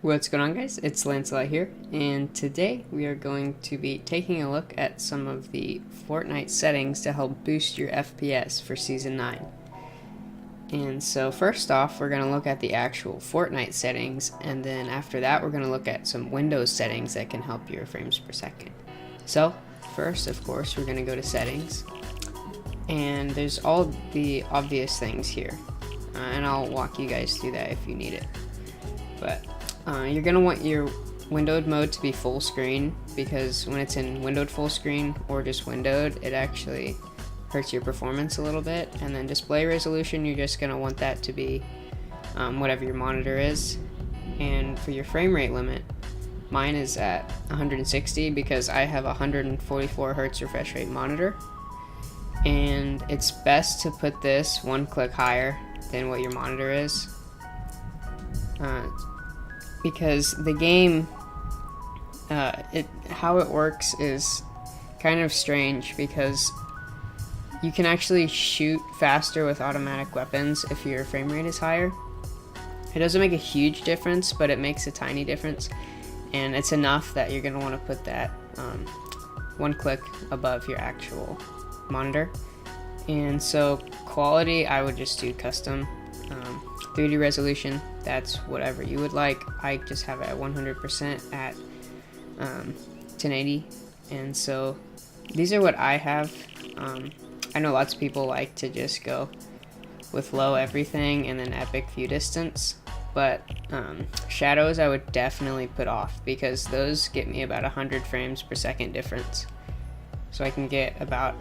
What's going on, guys? It's Lancelot here, and today we are going to be taking a look at some of the Fortnite settings to help boost your FPS for Season 9. And so first off, we're going to look at the actual Fortnite settings, and then after that we're going to look at some Windows settings that can help your frames per second. So first, of course, we're going to go to settings, and there's all the obvious things here, and I'll walk you guys through that if you need it. But you're going to want your windowed mode to be full screen, because when it's in windowed full screen or just windowed, it actually hurts your performance a little bit. And then display resolution, you're just going to want that to be whatever your monitor is. And for your frame rate limit, mine is at 160 because I have a 144 hertz refresh rate monitor, and it's best to put this one click higher than what your monitor is. Because the game, how it works is kind of strange, because you can actually shoot faster with automatic weapons if your frame rate is higher. It doesn't make a huge difference, but it makes a tiny difference, and it's enough that you're going to want to put that one click above your actual monitor. And so quality, I would just do custom. 3D resolution, that's whatever you would like. I just have it at 100% at 1080, and so these are what I have. I know lots of people like to just go with low everything and then epic view distance, but shadows I would definitely put off, because those get me about 100 frames per second difference. So I can get about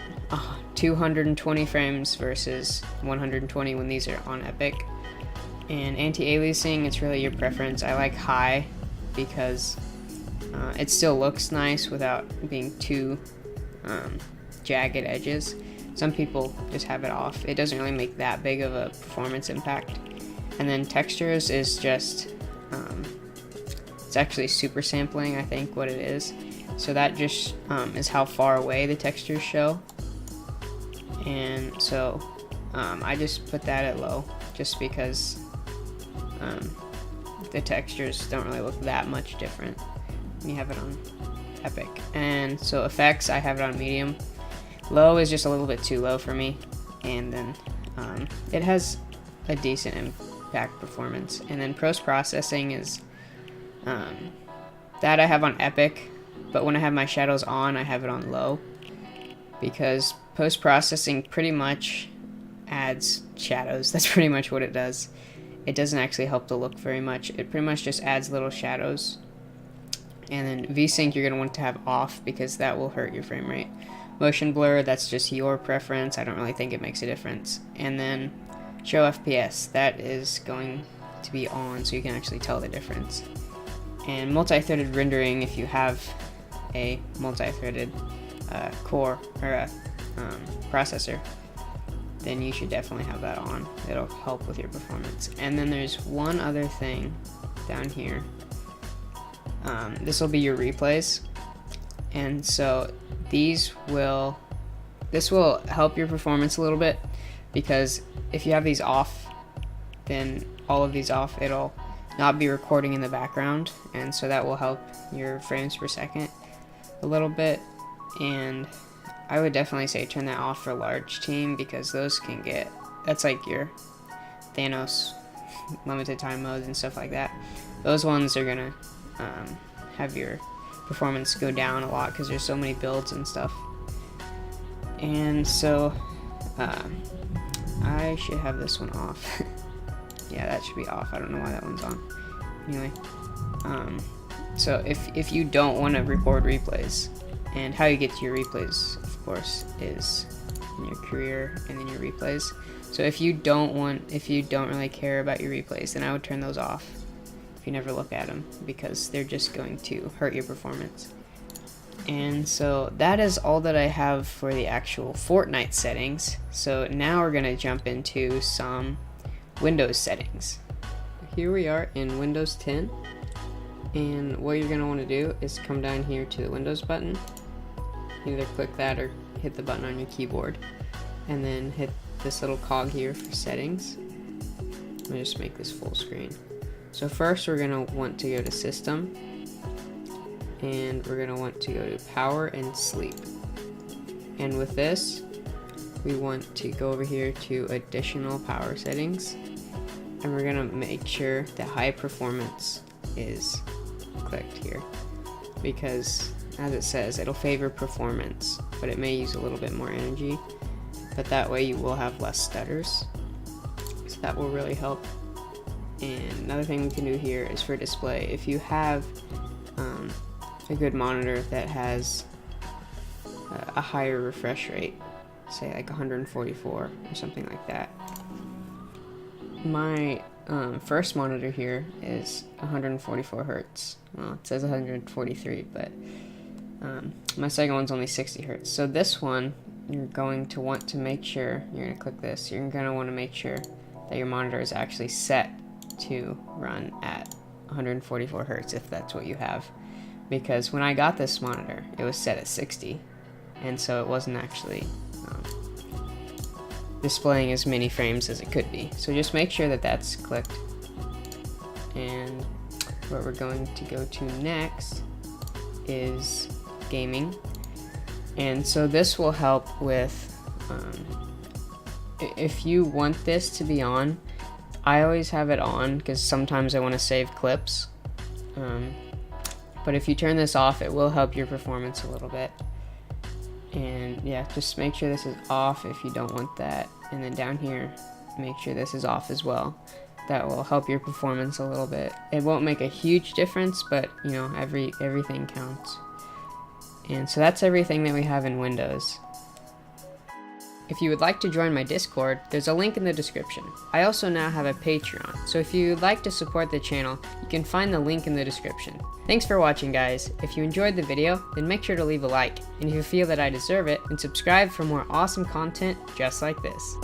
220 frames versus 120 when these are on epic. And anti-aliasing, it's really your preference. I like high because it still looks nice without being too jagged edges. Some people just have it off. It doesn't really make that big of a performance impact. And then textures is just, it's actually super sampling, I think, what it is. So that just is how far away the textures show. And so I just put that at low, just because the textures don't really look that much different when you have it on epic. And so effects, I have it on medium. Low is just a little bit too low for me, and then it has a decent impact performance. And then post processing is that I have on epic, but when I have my shadows on, I have it on low, because post processing pretty much adds shadows. That's pretty much what it does. It doesn't actually help the look very much. It pretty much just adds little shadows. And then VSync you're going to want to have off, because that will hurt your frame rate. Motion blur, that's just your preference. I don't really think it makes a difference. And then show FPS, that is going to be on, so you can actually tell the difference. And multi-threaded rendering, if you have a multi-threaded core or a processor, then you should definitely have that on. It'll help with your performance. And then there's one other thing down here. This will be your replays, and so this will help your performance a little bit, because if you have these off, then all of these off, it'll not be recording in the background, and so that will help your frames per second a little bit. And I would definitely say turn that off for large team, because those can get, that's like your Thanos limited time modes and stuff like that. Those ones are gonna have your performance go down a lot, because there's so many builds and stuff. And so I should have this one off. Yeah, that should be off. I don't know why that one's on. Anyway, so if you don't want to record replays, and how you get to your replays, of course, is in your career and then your replays. So if you don't really care about your replays, then I would turn those off if you never look at them, because they're just going to hurt your performance. And so that is all that I have for the actual Fortnite settings. So now we're going to jump into some Windows settings. Here we are in Windows 10. And what you're going to want to do is come down here to the Windows button. Either click that or hit the button on your keyboard, and then hit this little cog here for settings. Let me just make this full screen. So first we're going to want to go to System, and we're going to want to go to Power and Sleep. And with this, we want to go over here to Additional Power Settings, and we're going to make sure that High Performance is clicked here, because as it says, it'll favor performance, but it may use a little bit more energy, but that way you will have less stutters, so that will really help. And another thing we can do here is for display. If you have a good monitor that has a higher refresh rate, say like 144 or something like that. My first monitor here is 144 hertz. Well, it says 143, but my second one's only 60 hertz. So this one, you're going to want to make sure, you're going to click this, you're going to want to make sure that your monitor is actually set to run at 144 hertz if that's what you have. Because when I got this monitor, it was set at 60, and so it wasn't actually displaying as many frames as it could be. So just make sure that that's clicked. And what we're going to go to next is gaming. And so this will help with, if you want this to be on, I always have it on because sometimes I want to save clips. But if you turn this off, it will help your performance a little bit. And yeah, just make sure this is off if you don't want that. And then down here, make sure this is off as well. That will help your performance a little bit. It won't make a huge difference, but you know, everything counts. And so that's everything that we have in Windows. If you would like to join my Discord, there's a link in the description. I also now have a Patreon, so if you would like to support the channel, you can find the link in the description. Thanks for watching, guys. If you enjoyed the video, then make sure to leave a like, and if you feel that I deserve it, then subscribe for more awesome content just like this.